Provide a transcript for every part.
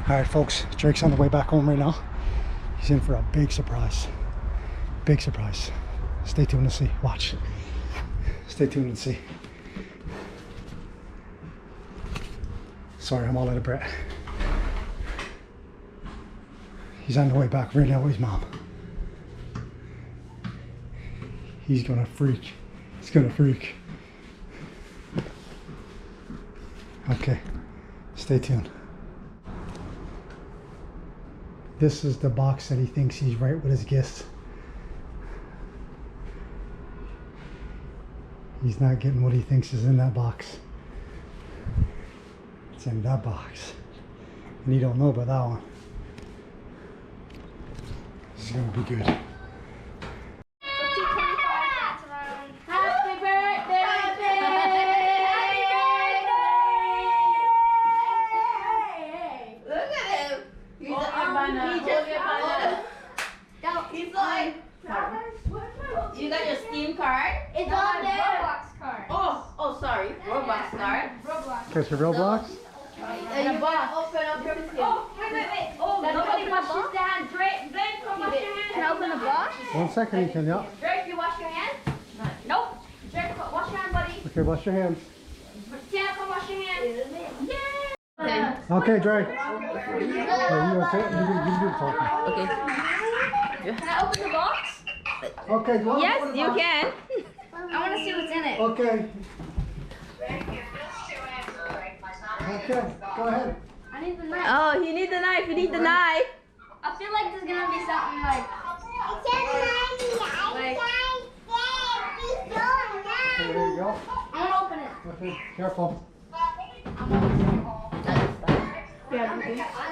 Alright folks, Drake's on the way back home right now. He's in for a big surprise. Big surprise. Stay tuned to see. Watch. Stay tuned and see. Sorry, I'm all out of breath. He's on the way back right now with his mom. He's gonna freak. He's gonna freak. Okay, stay tuned. This is the box that he thinks he's right with his gifts. He's not getting what he thinks is in that box. It's in that box. And he don't know about that one. This is gonna be good. Happy birthday! Look at him! He's like, you got your Steam card? It's on there. Roblox card. Oh, sorry. Roblox card. Okay, so Roblox? And you box. Open up your Oh, wait. Oh, nobody washes their hands. Drake, come wash your hands. Can I open the box? 1 second, Ethan, yeah. Drake, you wash your hands? Nope. Drake, wash your hands, buddy. Okay, wash your hands. Tia, come wash your hands. Okay. Okay, Drake. Yeah, you okay? You do the talking. Okay. Can I open the box? Okay, go on. Yes, you can. I want to see what's in it. Okay. Okay, go ahead. I need the knife. Oh, you need the knife. You need the knife. I feel like there's gonna be something like. Okay, there you go. I'm gonna open it. Okay, careful. I'm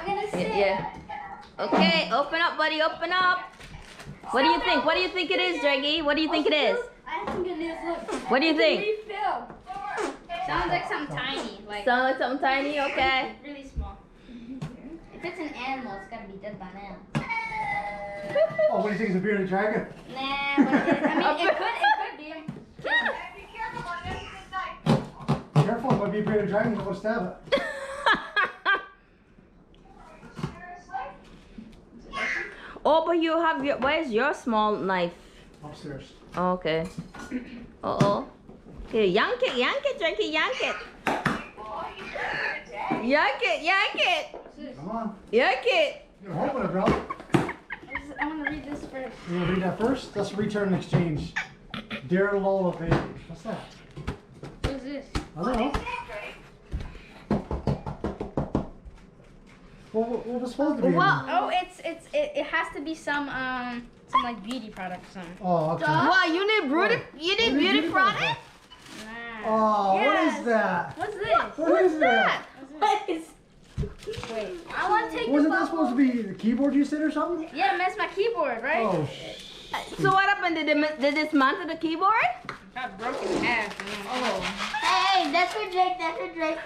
gonna see. Yeah. Okay, open up, buddy. Open up. What do you think? What do you think it is, Draggy? What do you think it is? I think it is. Look. What do you think? Refill. Sounds like something tiny. Like. Sound like something tiny? Okay. Really small. If it's an animal, it's gotta be dead by now. Oh, what do you think is a bearded dragon? Nah, but it could be. Careful, it might be a bearded dragon. Don't want to stab it. Oh, but you have your. Where's your small knife? Upstairs. Oh, okay. Okay, yank it, Draggy, yank it. Yank it. Come on. Yank it. You're open it, bro. I'm gonna read this first. You want to read that first? That's return and exchange. Dear Lola, baby. What's that? What is this? I don't know. What was it supposed to be? Well, Oh, it has to be some like beauty product or something. Oh, okay. wow, you need beauty. You need beauty product. Oh, Yes. what is that? What's this? What is that? What is? Wait, I want to take Wasn't the that supposed to be the keyboard you said or something? Yeah, that's my keyboard, right? Oh, So what happened? Did they dismantle the keyboard? Got broken in half. Oh. Hey, that's for Drake. That's for Drake.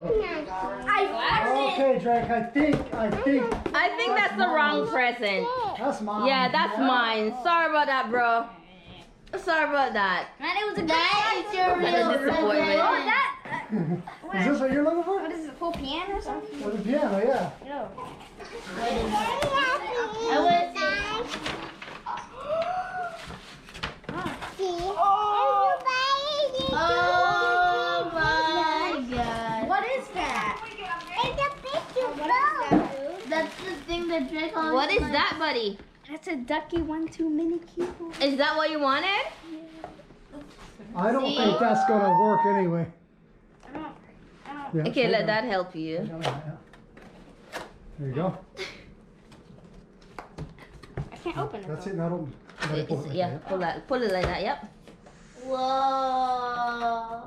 Okay, Drake, I think. I think that's the wrong present. That's mine. Yeah, that's mine. Sorry about that, bro. Sorry about that. Man, it was a good It's your That's a disappointment. Oh, that. Is this what you're looking for? What is it? A full piano or something? For the piano, yeah. No. I was. Oh my God! What is that? That's the thing that Drake always. What is that, buddy? That's a Ducky 1-2 mini keyboard. Is that what you wanted? I don't think that's gonna work anyway. I don't. Yeah, Okay, so let that help you. There you go. I can't open it. That's it. Now don't. Let it pull it like Yeah, that. pull it like that. Yep. Whoa.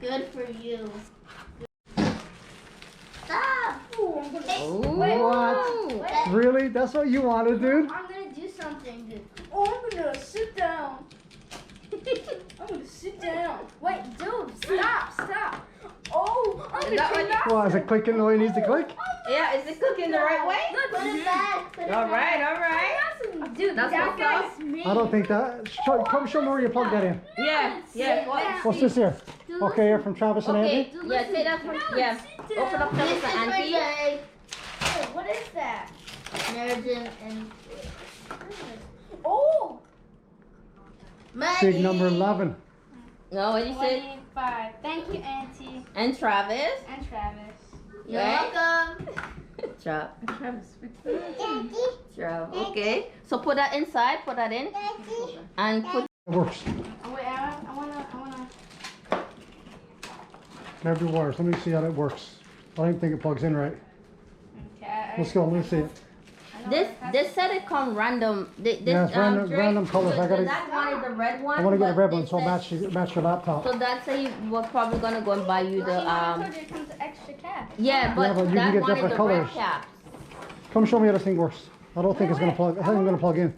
Good for you. Stop. What? Really? That's what you wanted, dude? I'm gonna do something, dude. Oh, I'm gonna sit down. I'm gonna sit down. Wait, dude, stop. Oh, I'm gonna turn that. Well, is it clicking the way it needs to click? Yeah, is it cooking the right way? Look, put it back. All right. Dude, That's that what's up. guy's me. I don't think that. Come show me where you plug that in. Yeah. What's this here? Dude, Okay, you're from Travis and Okay, Andy? yeah, take that from, yeah. Open up Travis and Auntie. Hey, what is that? Nerds and Oh! Big number 11. No, what do you say? 25. Thank you, Auntie. And Travis. And Travis. You're Right? welcome. Travis. Okay. So put that inside. Put that in. And put. It works. Oh, wait, I wanna. Grab your wires. Let me see how that works. I don't think it plugs in right. Okay, Let's go. Let me see it. This said it come random. This, Yeah, it's random colors. I gotta- That wanted the red one. I want to get a but red one, it so says- match your laptop. So that's say we're probably gonna go and buy you the I told you it comes with extra cap. Yeah, but but you can that get wanted different the colors. red cap. Come show me how this thing works. I don't think it's gonna plug. I think I'm gonna plug in.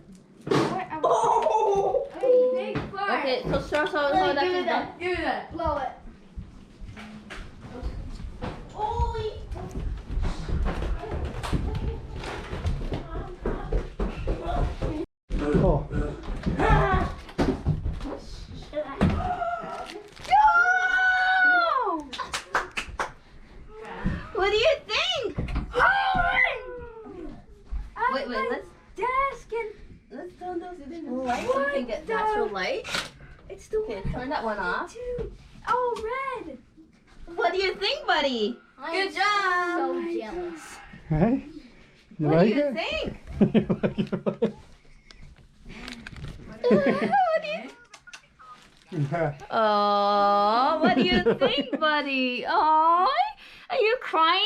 Oh! Hey, big fart. Okay, so sure, so that Give me is done. that. Give me that. Blow it. Holy. Oh, No! What do you think? Wait, let's Desk and let's turn those in light so we can get natural light. it's the Okay, turn that one off. Dude. Oh, red. What do you think, buddy? Good job. So jealous. hey, you What like do you it? think? You like it? Yeah. Oh, what do you think, buddy? Oh, are you crying?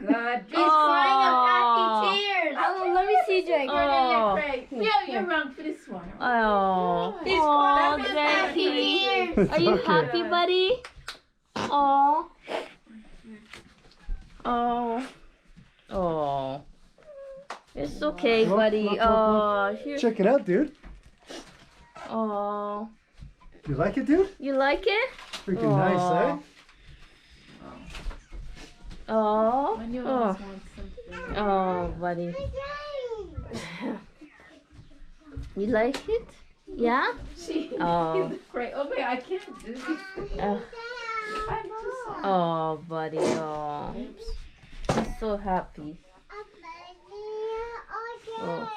God, He's crying of happy tears. Oh, let me see, Jake. Oh. You're wrong for this one. Oh, He's oh, crying of happy Jackie. tears. Are you Okay. happy, buddy? Oh. Oh. Oh. It's okay, Look, buddy. look, look, Oh, here. Check it out, dude. Oh. You like it, dude? You like it? Freaking Aw. nice, eh? Oh. I knew I Oh. was want something. Oh, buddy. You like it? Yeah? Oh. He's great. Oh, wait, I can't do this. Oh, I'm just. oh, buddy. Oh. I'm so happy. Oh.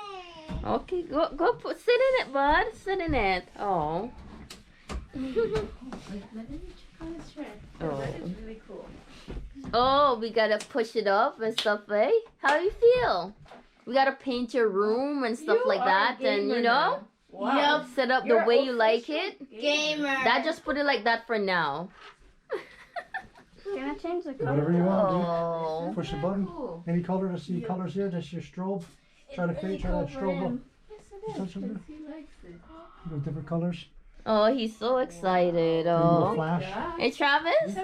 Okay, go sit in it, bud. Sit in it. Oh. Let me check on his shirt. Oh. That is really cool. Oh, we gotta push it up and stuff, eh? How do you feel? We gotta paint your room and stuff You like are a that, and you gamer know, now. Wow. set up You're the way you like official it. gamer. That just put it like that for now. Can I change the color? Whatever you want, Oh. dude. Push the button. Cool. Any color? I see colors here. That's your strobe. Try to fade. Try that strobe up. Yes, it is. Touch it. Because he likes it. Go different colors. Oh, he's so excited. Maybe a Oh. flash. Yeah. Hey, Travis.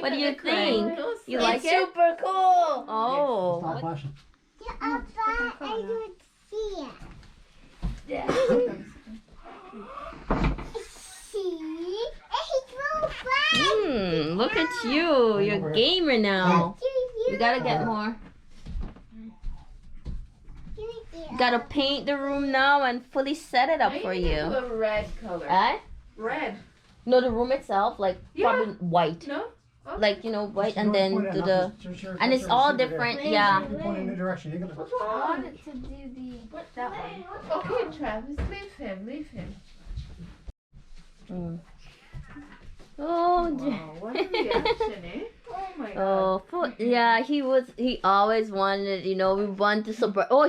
What do you think? You like it? Super cool. Oh. Stop flashing. Look at you. You're a gamer now. We gotta get more. Gotta paint the room now and fully set it up for Do you. a red color. Eh? Red. No, the room itself, like Yeah. probably white. No? Like, you know, white, and Just then point it do up, the. just your And it's cursor all shoot it there. different, yeah. You point in the direction. You're gonna. What's I wrong? wanted to do that one. Okay, Travis, leave him. Leave him. Mm. Oh, Wow, what a reaction, eh? Oh my god. oh, yeah. He always wanted, you know, we wanted to support. Oh,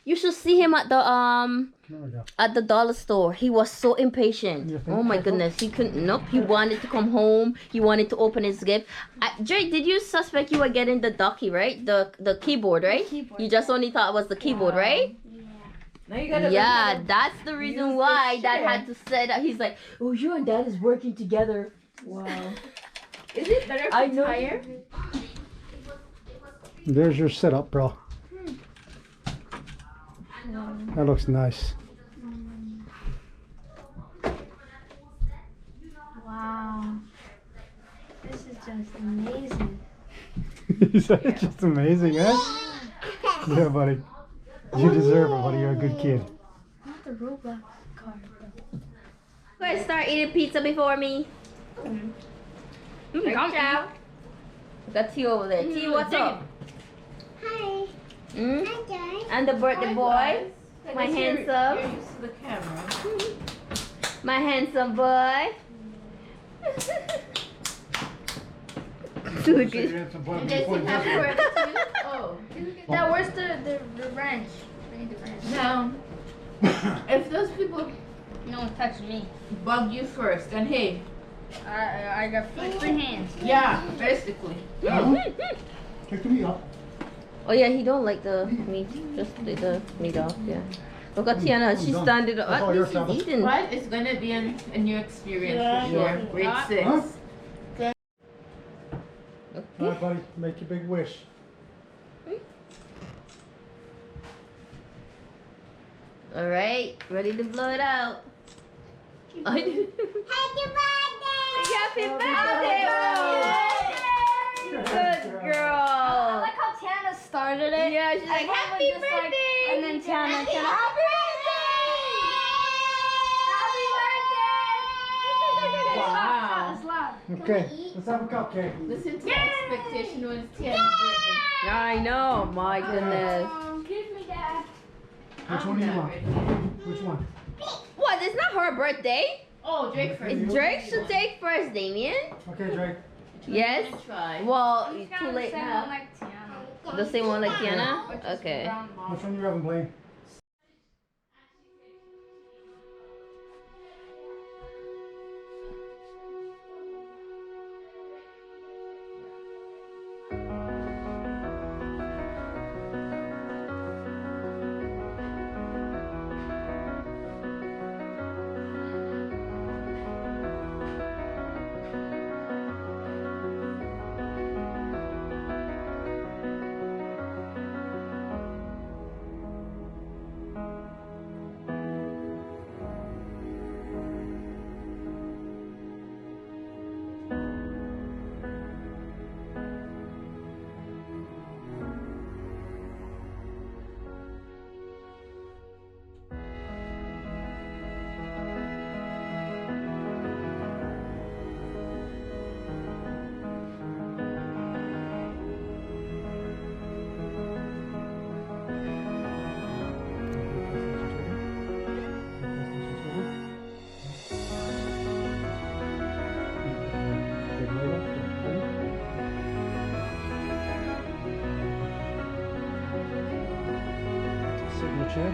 you should see him at the dollar store. He was so impatient. You think Oh my so? goodness, he couldn't. Nope. He wanted to come home. He wanted to open his gift. Jay, did you suspect you were getting the ducky, right? The keyboard, right? Keyboard. You just only thought it was the keyboard, right? Now you gotta learn Yeah, how to- that's the reason use why the Dad chair. had to say that. He's like, oh, you and Dad is working together. Wow. Is it better if I it's know. higher? There's your setup, bro. That looks nice. Wow. This is just amazing. Is that just amazing, eh? Yeah, buddy. You deserve it, buddy. You're a good kid. Not the Roblox card though. You guys start eating pizza before me. Right, ciao. We got T over there. T, what's up? Hi. Mm? Hi, guys. And the birthday boy. My handsome. You're used to the camera. My handsome boy. Look at And they sing happy birthday to you? Oh. Now, where's the wrench? I need the wrench. Now, if those people No one touched me. bug you first, and hey, I got free hands. yeah, basically. Take the meat off. Oh yeah, he don't like the meat. Just take the meat off. Yeah. Look at Tiana. She's done. standing up. That's all At yours, least Saba. she's eating. Right? It's gonna be a new experience Yeah. for sure. Yeah. Grade 6. Huh? Okay. All right, buddy. Make your big wish. All right. Ready to blow it out. Happy Happy birthday! Good I girl. like how Tiana started it. Yeah, she's like, And then happy was just like- birthday! and then Tiana, happy birthday! Happy birthday! Wow. It's loud. Okay, let's have a cupcake. Listen to the expectation when it's Tiana's birthday. I know. My goodness. Give me that. Which one do you want? Which one? What? It's not her birthday. Oh, Drake first. It's Drake should take first, Damien. Okay, Drake. Yes. I'm gonna try. Well, I'm it's just too gonna late say one now. like Tiana. The same one like Which Tiana? is Okay. brown ball. Which one you having, Blaine? Signature.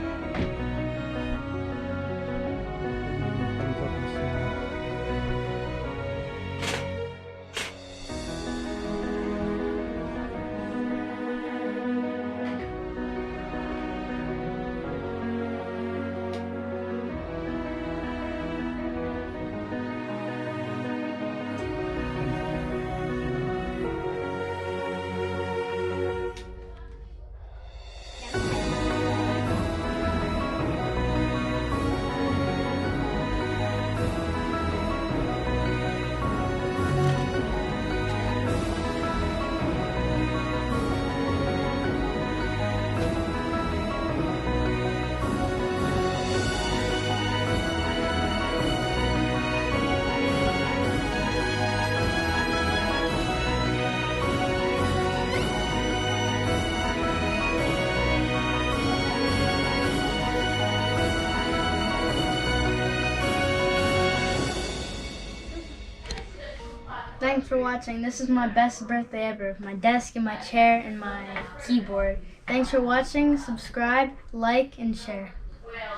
Thanks for watching. This is my best birthday ever. My desk and my chair and my keyboard. Thanks for watching. Subscribe, like, and share.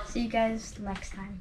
See you guys next time.